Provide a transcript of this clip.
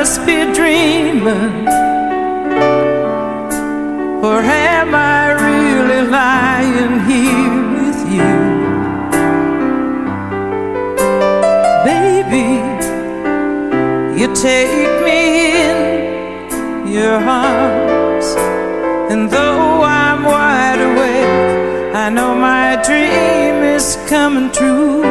must be dreaming, or am I really lying here with you? Baby, you take me in your arms, and though I'm wide awake, I know my dream is coming true.